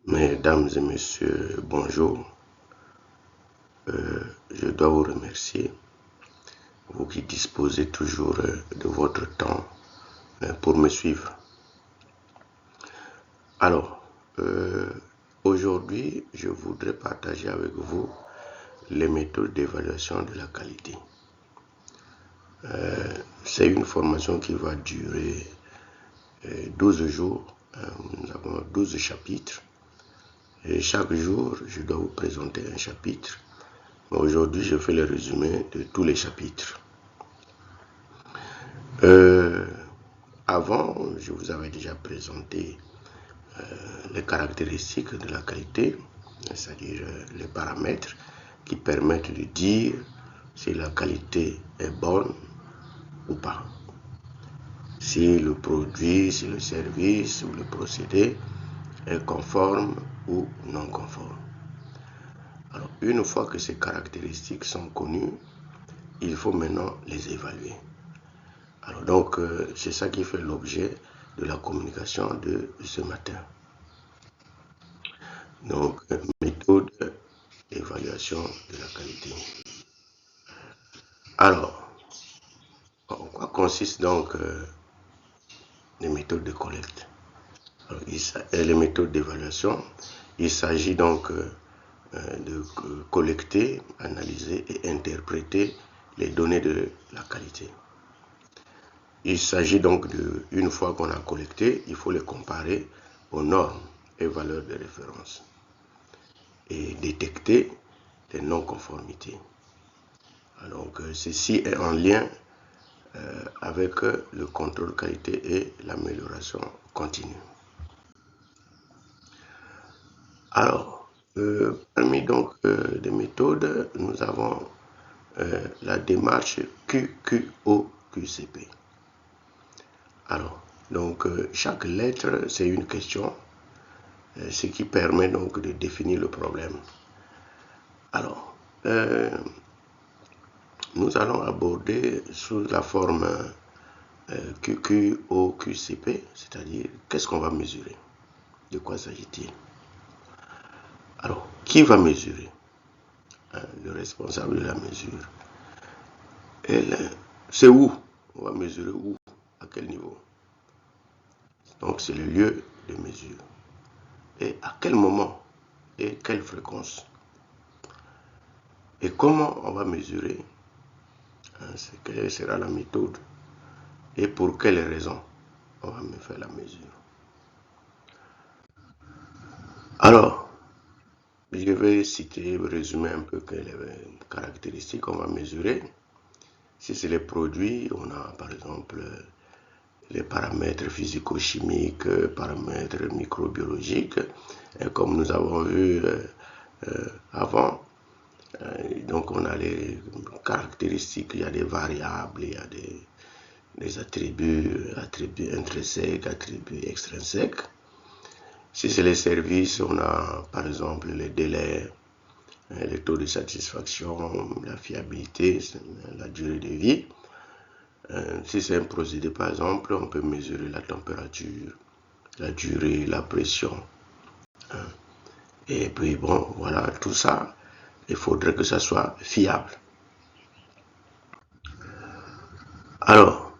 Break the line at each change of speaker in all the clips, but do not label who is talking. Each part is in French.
Mesdames et messieurs, bonjour. Je dois vous remercier, vous qui disposez toujours de votre temps pour me suivre. Alors, aujourd'hui, je voudrais partager avec vous les méthodes d'évaluation de la qualité. C'est une formation qui va durer 12 jours. Nous avons 12 chapitres. Et chaque jour, je dois vous présenter un chapitre. Aujourd'hui, je fais le résumé de tous les chapitres. Avant, je vous avais déjà présenté les caractéristiques de la qualité, c'est-à-dire les paramètres qui permettent de dire si la qualité est bonne ou pas. Si le produit, si le service ou le procédé est conforme ou non conforme. Alors, une fois que ces caractéristiques sont connues, il faut maintenant les évaluer. Alors donc, c'est ça qui fait l'objet de la communication de ce matin. Donc, méthode d'évaluation de la qualité. Alors, en quoi consistent donc les méthodes de collecte? Les méthodes d'évaluation, il s'agit donc de collecter, analyser et interpréter les données de la qualité. Il s'agit donc une fois qu'on a collecté, il faut les comparer aux normes et valeurs de référence et détecter les non-conformités. Donc ceci est en lien avec le contrôle qualité et l'amélioration continue. Alors, parmi donc des méthodes, nous avons la démarche QQO-QCP. Alors, donc chaque lettre, c'est une question, ce qui permet donc de définir le problème. Alors, nous allons aborder sous la forme QQO-QCP, c'est-à-dire qu'est-ce qu'on va mesurer, de quoi s'agit-il. Alors, qui va mesurer? Le responsable de la mesure. C'est où? On va mesurer où? À quel niveau? Donc, c'est le lieu de mesure. Et à quel moment? Et quelle fréquence? Et comment on va mesurer? Quelle sera la méthode? Et pour quelles raisons on va faire la mesure? Alors, je vais citer, résumer un peu les caractéristiques qu'on va mesurer. Si c'est les produits, on a par exemple les paramètres physico-chimiques, paramètres microbiologiques, et comme nous avons vu avant, donc on a les caractéristiques, il y a des variables, il y a des attributs intrinsèques, attributs extrinsèques. Si c'est les services, on a par exemple les délais, les taux de satisfaction, la fiabilité, la durée de vie. Si c'est un procédé par exemple, on peut mesurer la température, la durée, la pression. Et puis bon, voilà, tout ça, il faudrait que ça soit fiable. Alors,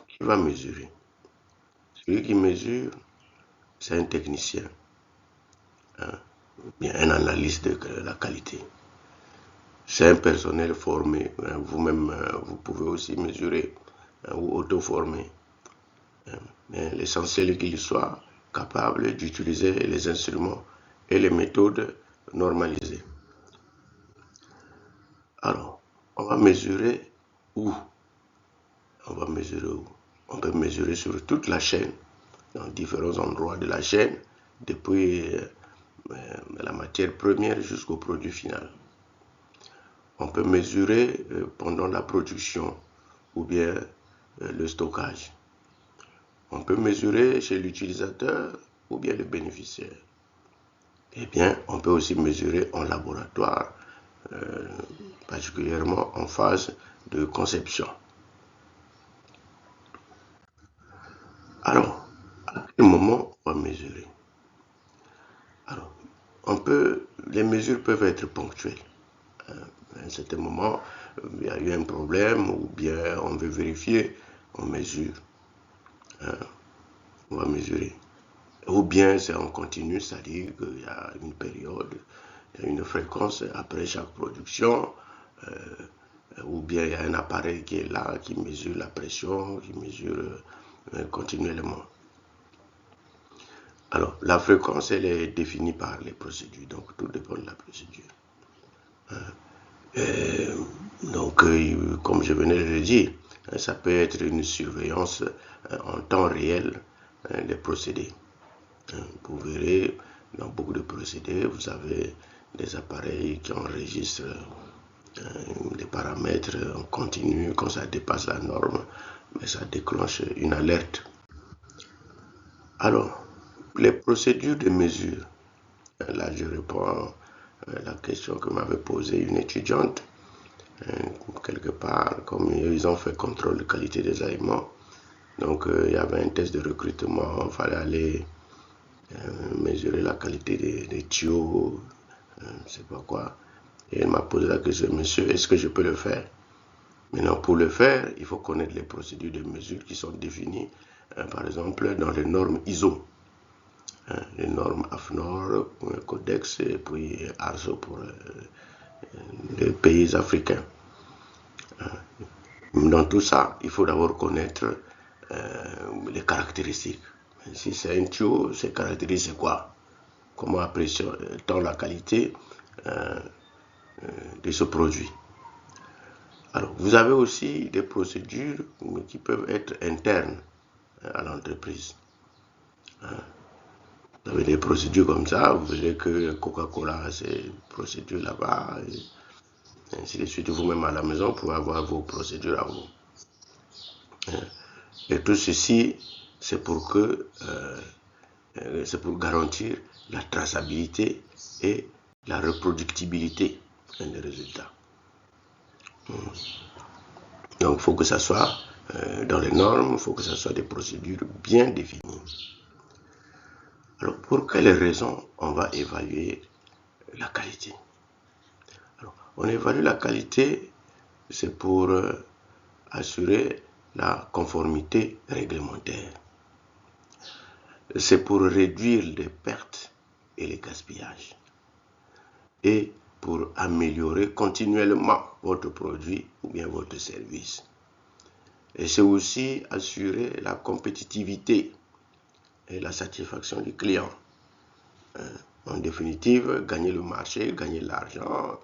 qui va mesurer? Celui qui mesure, c'est un technicien, bien un analyste de la qualité. C'est un personnel formé. Vous-même, vous pouvez aussi mesurer ou auto-former. Mais l'essentiel est qu'il soit capable d'utiliser les instruments et les méthodes normalisées. Alors, on va mesurer où? On va mesurer où? On peut mesurer sur toute la chaîne, dans différents endroits de la chaîne, depuis la matière première jusqu'au produit final. On peut mesurer pendant la production ou bien le stockage. On peut mesurer chez l'utilisateur ou bien le bénéficiaire. Eh bien, on peut aussi mesurer en laboratoire, particulièrement en phase de conception. Alors, à quel moment on va mesurer? Alors, les mesures peuvent être ponctuelles. À un certain moment, il y a eu un problème ou bien on veut vérifier, on mesure. On va mesurer. Ou bien c'est en continu, c'est-à-dire qu'il y a une période, il y a une fréquence après chaque production, ou bien il y a un appareil qui est là, qui mesure la pression, qui mesure continuellement. Alors, la fréquence, elle est définie par les procédures, donc tout dépend de la procédure. Donc, comme je venais de le dire, ça peut être une surveillance en temps réel des procédés. Vous verrez, dans beaucoup de procédés, vous avez des appareils qui enregistrent des paramètres en continu. Quand ça dépasse la norme, mais ça déclenche une alerte. Alors, les procédures de mesure. Là, je réponds à la question que m'avait posée une étudiante. Quelque part, comme ils ont fait contrôle de qualité des aliments, donc il y avait un test de recrutement, il fallait aller mesurer la qualité des tuyaux, je ne sais pas quoi. Et elle m'a posé la question, monsieur, est-ce que je peux le faire? Maintenant, pour le faire, il faut connaître les procédures de mesure qui sont définies, par exemple, dans les normes ISO. Les normes AFNOR, pour le Codex, et puis ARSO pour les pays africains. Dans tout ça, il faut d'abord connaître les caractéristiques. Si c'est un tuyau, ses caractéristiques, c'est quoi? Comment apprécie-t-on la qualité de ce produit? Alors, vous avez aussi des procédures qui peuvent être internes à l'entreprise. Vous avez des procédures comme ça, vous verrez que Coca-Cola a ses procédures là-bas, et ainsi de suite. Vous-même à la maison, vous pouvez avoir vos procédures à vous. Et tout ceci, c'est pour garantir la traçabilité et la reproductibilité des résultats. Donc, il faut que ça soit dans les normes, il faut que ça soit des procédures bien définies. Alors, pour quelles raisons on va évaluer la qualité? Alors, on évalue la qualité, c'est pour assurer la conformité réglementaire. C'est pour réduire les pertes et les gaspillages. Et pour améliorer continuellement votre produit ou bien votre service. Et c'est aussi assurer la compétitivité et la satisfaction du client. En définitive, gagner le marché, gagner de l'argent,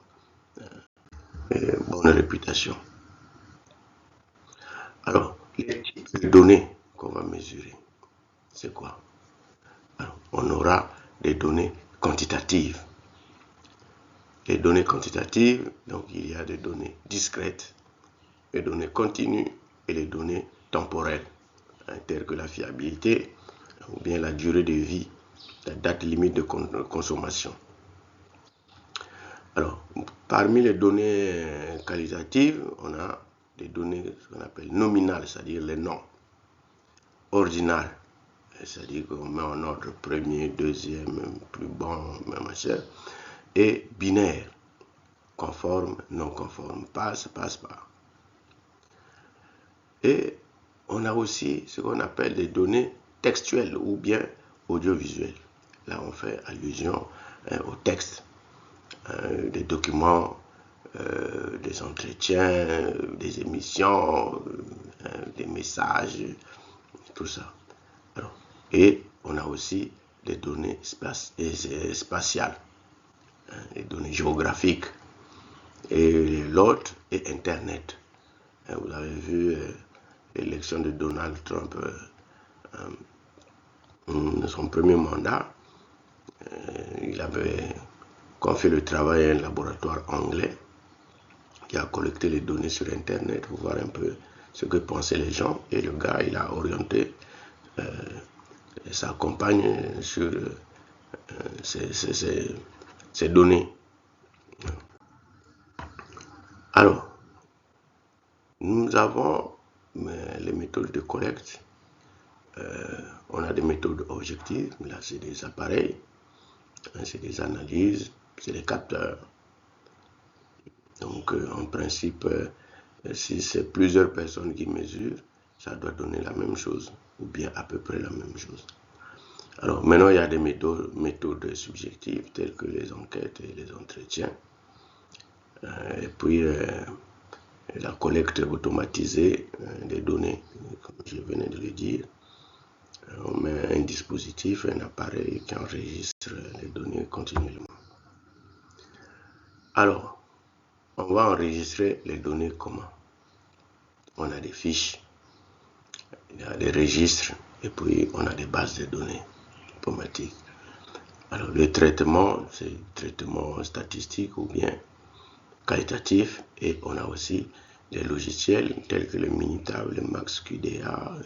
bonne réputation. Alors, les types de données qu'on va mesurer, c'est quoi? Alors, on aura des données quantitatives. Les données quantitatives, donc il y a des données discrètes, les données continues et les données temporelles, telles que la fiabilité ou bien la durée de vie, la date limite de consommation. Alors, parmi les données qualitatives, on a des données qu'on appelle nominales, c'est-à-dire les noms, ordinales, c'est-à-dire qu'on met en ordre premier, deuxième, plus bon, machin, et binaire, conforme, non conforme, passe, passe pas. Et on a aussi ce qu'on appelle des données textuelles ou bien audiovisuelles. Là, on fait allusion au texte, des documents, des entretiens, des émissions, des messages, tout ça. Alors, et on a aussi des données spatiales, les données géographiques. Et l'autre est Internet. Vous avez vu l'élection de Donald Trump, son premier mandat. Il avait confié le travail à un laboratoire anglais qui a collecté les données sur Internet pour voir un peu ce que pensaient les gens. Et le gars, il a orienté sa compagne sur ces données. Alors, nous avons les méthodes de collecte. On a des méthodes objectives, là c'est des appareils. C'est des analyses, c'est des capteurs. Donc, en principe, si c'est plusieurs personnes qui mesurent, ça doit donner la même chose, ou bien à peu près la même chose. Alors, maintenant, il y a des méthodes subjectives, telles que les enquêtes et les entretiens. Et puis, la collecte automatisée des données, comme je venais de le dire. On met un dispositif, un appareil qui enregistre les données continuellement. Alors, on va enregistrer les données comment? On a des fiches, il y a des registres, et puis on a des bases de données automatiques. Alors, le traitement, c'est traitement statistique ou bien qualitatif, et on a aussi des logiciels tels que le Minitab, le MaxQDA,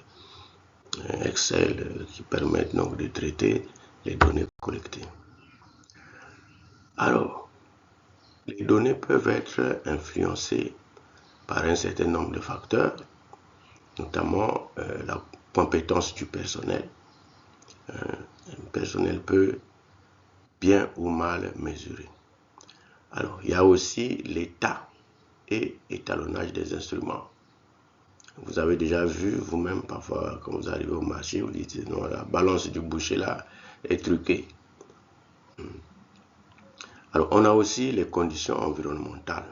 Excel, qui permettent donc de traiter les données collectées. Alors, les données peuvent être influencées par un certain nombre de facteurs, notamment la compétence du personnel. Le personnel peut bien ou mal mesurer. Alors, il y a aussi l'état et étalonnage des instruments. Vous avez déjà vu vous-même parfois quand vous arrivez au marché, vous dites non, la balance du boucher là est truquée. Alors, on a aussi les conditions environnementales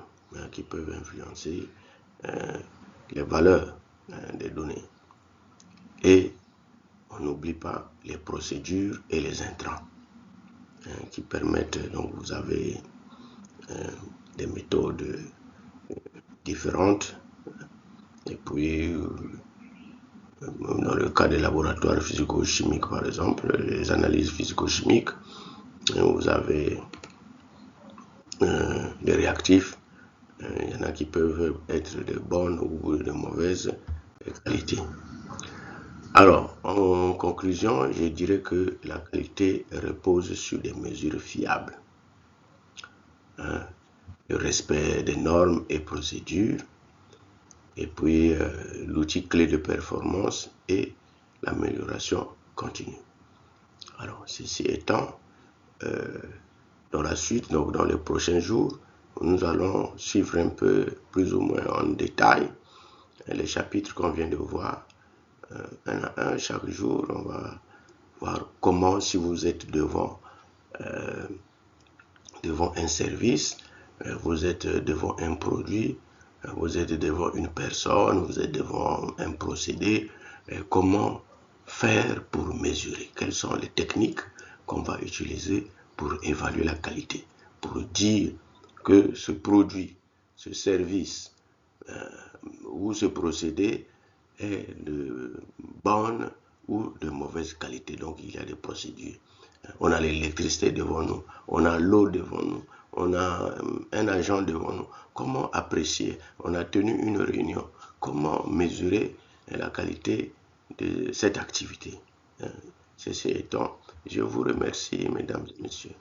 qui peuvent influencer les valeurs des données. Et on n'oublie pas les procédures et les intrants qui permettent, donc vous avez des méthodes différentes. Et puis, dans le cas des laboratoires physico-chimiques, par exemple, les analyses physico-chimiques, vous avez des réactifs. Il y en a qui peuvent être de bonne ou de mauvaise qualité. Alors, en conclusion, je dirais que la qualité repose sur des mesures fiables. Le respect des normes et procédures, et puis l'outil clé de performance et l'amélioration continue. Alors, ceci étant, dans la suite, donc dans les prochains jours, nous allons suivre un peu plus ou moins en détail les chapitres qu'on vient de voir. Un à un, chaque jour, on va voir comment, si vous êtes devant un service, vous êtes devant un produit, vous êtes devant une personne, vous êtes devant un procédé, comment faire pour mesurer? Quelles sont les techniques qu'on va utiliser pour évaluer la qualité, pour dire que ce produit, ce service ou ce procédé est de bonne ou de mauvaise qualité. Donc il y a des procédures. On a l'électricité devant nous, on a l'eau devant nous, on a un agent devant nous. Comment apprécier? On a tenu une réunion. Comment mesurer la qualité de cette activité? Ceci étant, je vous remercie, mesdames et messieurs.